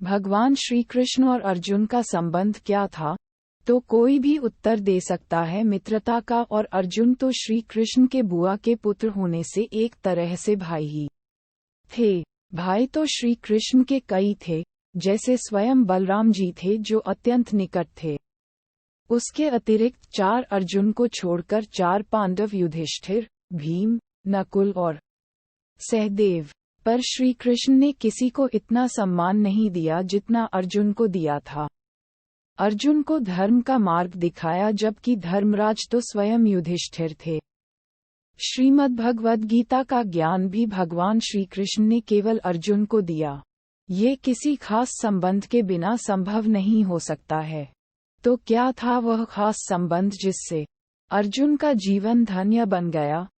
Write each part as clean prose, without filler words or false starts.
भगवान श्री कृष्ण और अर्जुन का संबंध क्या था? तो कोई भी उत्तर दे सकता है मित्रता का, और अर्जुन तो श्री कृष्ण के बुआ के पुत्र होने से एक तरह से भाई ही थे। भाई तो श्री कृष्ण के कई थे, जैसे स्वयं बलराम जी थे जो अत्यंत निकट थे। उसके अतिरिक्त 4 अर्जुन को छोड़कर 4 पांडव युधिष्ठिर, भीम, नकुल और सहदेव। पर श्री कृष्ण ने किसी को इतना सम्मान नहीं दिया जितना अर्जुन को दिया था। अर्जुन को धर्म का मार्ग दिखाया, जबकि धर्मराज तो स्वयं युधिष्ठिर थे। श्रीमद् भगवद गीता का ज्ञान भी भगवान श्री कृष्ण ने केवल अर्जुन को दिया। ये किसी खास संबंध के बिना संभव नहीं हो सकता है। तो क्या था वह खास संबंध जिससे अर्जुन का जीवन धन्य बन गया?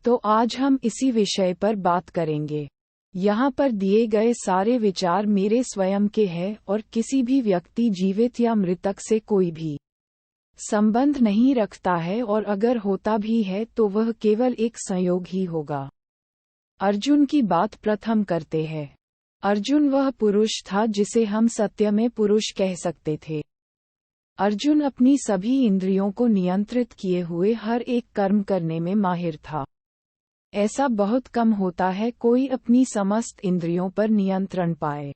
तो आज हम इसी विषय पर बात करेंगे। यहाँ पर दिए गए सारे विचार मेरे स्वयं के हैं और किसी भी व्यक्ति जीवित या मृतक से कोई भी संबंध नहीं रखता है, और अगर होता भी है तो वह केवल एक संयोग ही होगा। अर्जुन की बात प्रथम करते हैं। अर्जुन वह पुरुष था जिसे हम सत्य में पुरुष कह सकते थे। अर्जुन अपनी सभी इंद्रियों को नियंत्रित किए हुए हर एक कर्म करने में माहिर था। ऐसा बहुत कम होता है कोई अपनी समस्त इंद्रियों पर नियंत्रण पाए।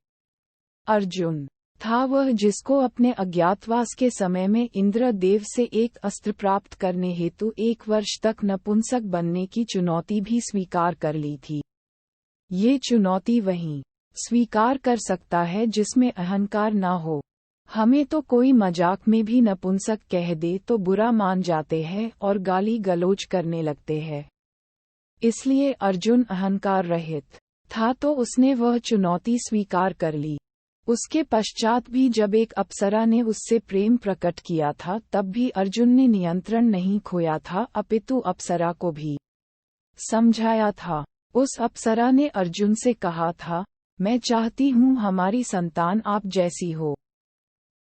अर्जुन था वह जिसको अपने अज्ञातवास के समय में इंद्रदेव से एक अस्त्र प्राप्त करने हेतु 1 वर्ष तक नपुंसक बनने की चुनौती भी स्वीकार कर ली थी। ये चुनौती वही स्वीकार कर सकता है जिसमें अहंकार ना हो। हमें तो कोई मजाक में भी नपुंसक कह दे तो बुरा मान जाते हैं और गाली गलौज करने लगते हैं। इसलिए अर्जुन अहंकार रहित था, तो उसने वह चुनौती स्वीकार कर ली। उसके पश्चात भी जब एक अप्सरा ने उससे प्रेम प्रकट किया था, तब भी अर्जुन ने नियंत्रण नहीं खोया था, अपितु अप्सरा को भी समझाया था। उस अप्सरा ने अर्जुन से कहा था, मैं चाहती हूँ हमारी संतान आप जैसी हो,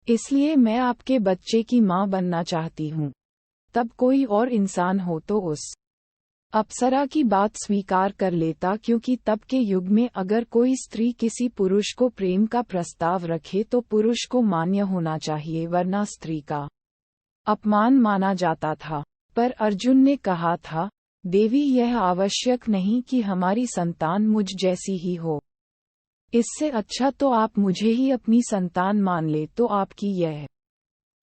इसलिए मैं आपके बच्चे की माँ बनना चाहती हूँ। तब कोई और इंसान हो तो उस अप्सरा की बात स्वीकार कर लेता, क्योंकि तब के युग में अगर कोई स्त्री किसी पुरुष को प्रेम का प्रस्ताव रखे तो पुरुष को मान्य होना चाहिए, वरना स्त्री का अपमान माना जाता था। पर अर्जुन ने कहा था, देवी यह आवश्यक नहीं कि हमारी संतान मुझ जैसी ही हो। इससे अच्छा तो आप मुझे ही अपनी संतान मान ले, तो आपकी यह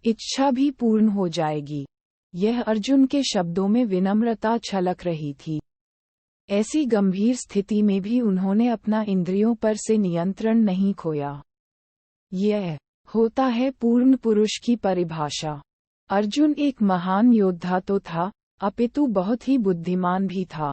इच्छा भी पूर्ण हो जाएगी। यह अर्जुन के शब्दों में विनम्रता छलक रही थी। ऐसी गंभीर स्थिति में भी उन्होंने अपना इंद्रियों पर से नियंत्रण नहीं खोया। यह होता है पूर्ण पुरुष की परिभाषा। अर्जुन एक महान योद्धा तो था, अपितु बहुत ही बुद्धिमान भी था।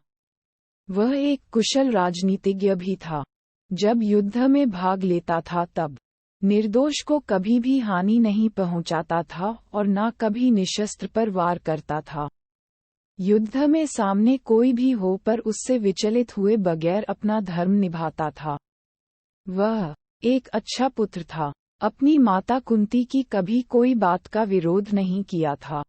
वह एक कुशल राजनीतिज्ञ भी था। जब युद्ध में भाग लेता था तब निर्दोष को कभी भी हानि नहीं पहुंचाता था और न कभी निशस्त्र पर वार करता था। युद्ध में सामने कोई भी हो पर उससे विचलित हुए बगैर अपना धर्म निभाता था। वह एक अच्छा पुत्र था। अपनी माता कुंती की कभी कोई बात का विरोध नहीं किया था।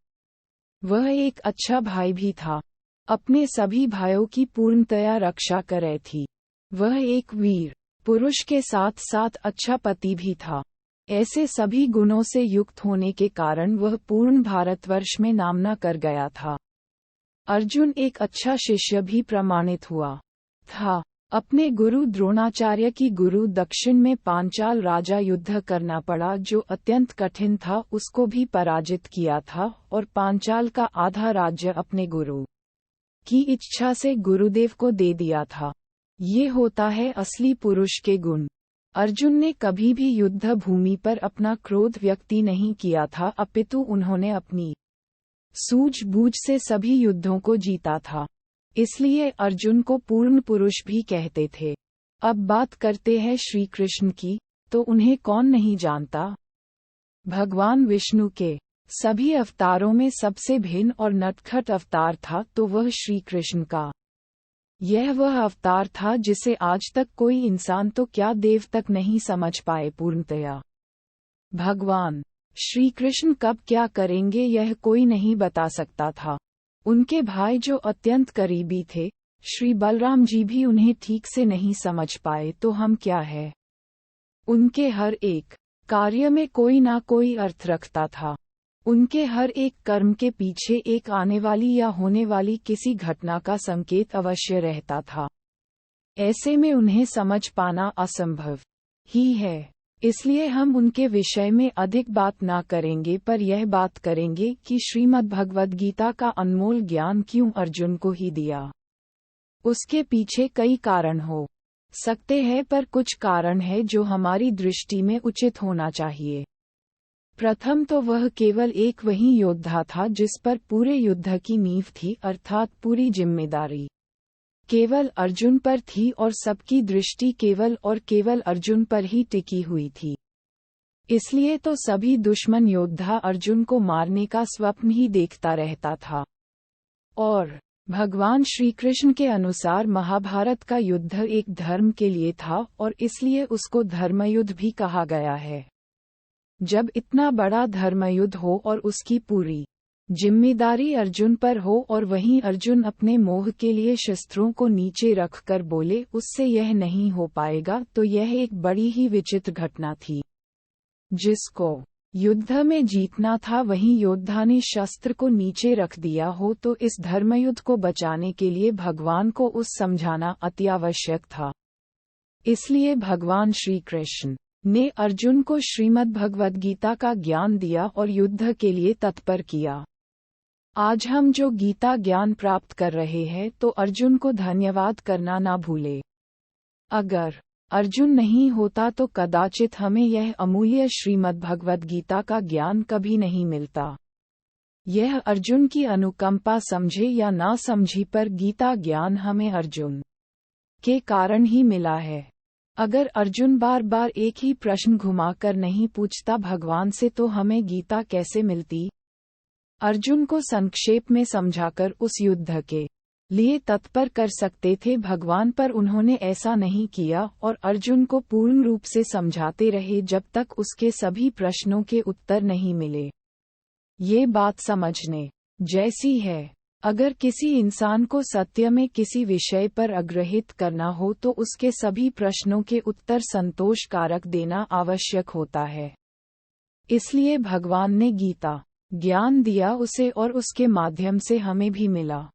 वह एक अच्छा भाई भी था। अपने सभी भाइयों की पूर्णतया रक्षा करे थी। वह एक वीर पुरुष के साथ साथ अच्छा पति भी था। ऐसे सभी गुणों से युक्त होने के कारण वह पूर्ण भारतवर्ष में नामना कर गया था। अर्जुन एक अच्छा शिष्य भी प्रमाणित हुआ था। अपने गुरु द्रोणाचार्य की गुरु दक्षिण में पांचाल राजा युद्ध करना पड़ा, जो अत्यंत कठिन था, उसको भी पराजित किया था और पांचाल का आधा राज्य अपने गुरु की इच्छा से गुरुदेव को दे दिया था। ये होता है असली पुरुष के गुण। अर्जुन ने कभी भी युद्ध भूमि पर अपना क्रोध व्यक्त नहीं किया था, अपितु उन्होंने अपनी सूझबूझ से सभी युद्धों को जीता था। इसलिए अर्जुन को पूर्ण पुरुष भी कहते थे। अब बात करते हैं श्री कृष्ण की, तो उन्हें कौन नहीं जानता। भगवान विष्णु के सभी अवतारों में सबसे भिन्न और नटखट अवतार था तो वह श्री कृष्ण का। यह वह अवतार था जिसे आज तक कोई इंसान तो क्या देव तक नहीं समझ पाए पूर्णतया। भगवान श्री कृष्ण कब क्या करेंगे यह कोई नहीं बता सकता था। उनके भाई जो अत्यंत करीबी थे, श्री बलराम जी भी उन्हें ठीक से नहीं समझ पाए, तो हम क्या है। उनके हर एक कार्य में कोई ना कोई अर्थ रखता था। उनके हर एक कर्म के पीछे एक आने वाली या होने वाली किसी घटना का संकेत अवश्य रहता था। ऐसे में उन्हें समझ पाना असंभव ही है। इसलिए हम उनके विषय में अधिक बात ना करेंगे, पर यह बात करेंगे कि श्रीमद् भगवद गीता का अनमोल ज्ञान क्यों अर्जुन को ही दिया। उसके पीछे कई कारण हो सकते हैं, पर कुछ कारण है जो हमारी दृष्टि में उचित होना चाहिए। प्रथम तो वह केवल एक वही योद्धा था जिस पर पूरे युद्ध की नींव थी, अर्थात पूरी जिम्मेदारी केवल अर्जुन पर थी और सबकी दृष्टि केवल और केवल अर्जुन पर ही टिकी हुई थी। इसलिए तो सभी दुश्मन योद्धा अर्जुन को मारने का स्वप्न ही देखता रहता था। और भगवान श्री कृष्ण के अनुसार महाभारत का युद्ध एक धर्म के लिए था और इसलिए उसको धर्मयुद्ध भी कहा गया है। जब इतना बड़ा धर्मयुद्ध हो और उसकी पूरी जिम्मेदारी अर्जुन पर हो और वहीं अर्जुन अपने मोह के लिए शस्त्रों को नीचे रखकर बोले उससे यह नहीं हो पाएगा, तो यह एक बड़ी ही विचित्र घटना थी। जिसको युद्ध में जीतना था वहीं योद्धा ने शस्त्र को नीचे रख दिया हो, तो इस धर्मयुद्ध को बचाने के लिए भगवान को उस समझाना अति आवश्यक था। इसलिए भगवान श्री कृष्ण ने अर्जुन को श्रीमद् भगवद गीता का ज्ञान दिया और युद्ध के लिए तत्पर किया। आज हम जो गीता ज्ञान प्राप्त कर रहे हैं, तो अर्जुन को धन्यवाद करना ना भूले। अगर अर्जुन नहीं होता तो कदाचित हमें यह अमूल्य श्रीमद् भगवद गीता का ज्ञान कभी नहीं मिलता। यह अर्जुन की अनुकंपा समझे या ना समझी, पर गीता ज्ञान हमें अर्जुन के कारण ही मिला है। अगर अर्जुन बार बार एक ही प्रश्न घुमाकर नहीं पूछता भगवान से, तो हमें गीता कैसे मिलती। अर्जुन को संक्षेप में समझाकर उस युद्ध के लिए तत्पर कर सकते थे भगवान, पर उन्होंने ऐसा नहीं किया और अर्जुन को पूर्ण रूप से समझाते रहे जब तक उसके सभी प्रश्नों के उत्तर नहीं मिले। ये बात समझने जैसी है। अगर किसी इंसान को सत्य में किसी विषय पर आग्रहित करना हो तो उसके सभी प्रश्नों के उत्तर संतोषकारक देना आवश्यक होता है। इसलिए भगवान ने गीता ज्ञान दिया उसे और उसके माध्यम से हमें भी मिला।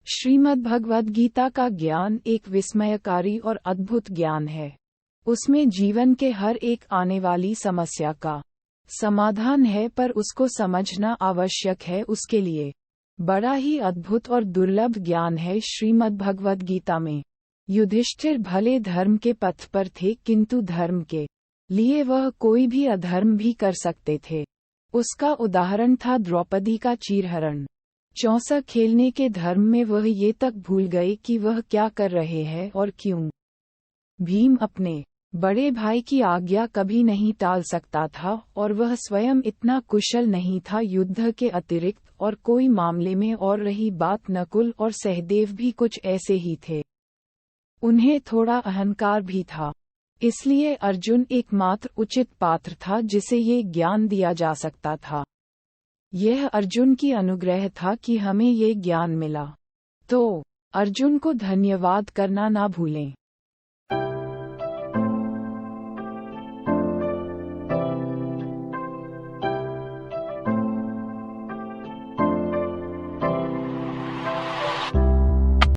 श्रीमद् भगवद गीता का ज्ञान एक विस्मयकारी और अद्भुत ज्ञान है। उसमें जीवन के हर एक आने वाली समस्या का समाधान है, पर उसको समझना आवश्यक है। उसके लिए बड़ा ही अद्भुत और दुर्लभ ज्ञान है। श्रीमद् भगवद गीता में युधिष्ठिर भले धर्म के पथ पर थे, किंतु धर्म के लिए वह कोई भी अधर्म भी कर सकते थे। उसका उदाहरण था द्रौपदी का चीरहरण। चौसा खेलने के धर्म में वह ये तक भूल गए कि वह क्या कर रहे हैं और क्यों। भीम अपने बड़े भाई की आज्ञा कभी नहीं टाल सकता था और वह स्वयं इतना कुशल नहीं था युद्ध के अतिरिक्त और कोई मामले में। और रही बात नकुल और सहदेव भी कुछ ऐसे ही थे। उन्हें थोड़ा अहंकार भी था। इसलिए अर्जुन एकमात्र उचित पात्र था जिसे ये ज्ञान दिया जा सकता था। यह अर्जुन की अनुग्रह था कि हमें ये ज्ञान मिला। तो अर्जुन को धन्यवाद करना ना भूलें।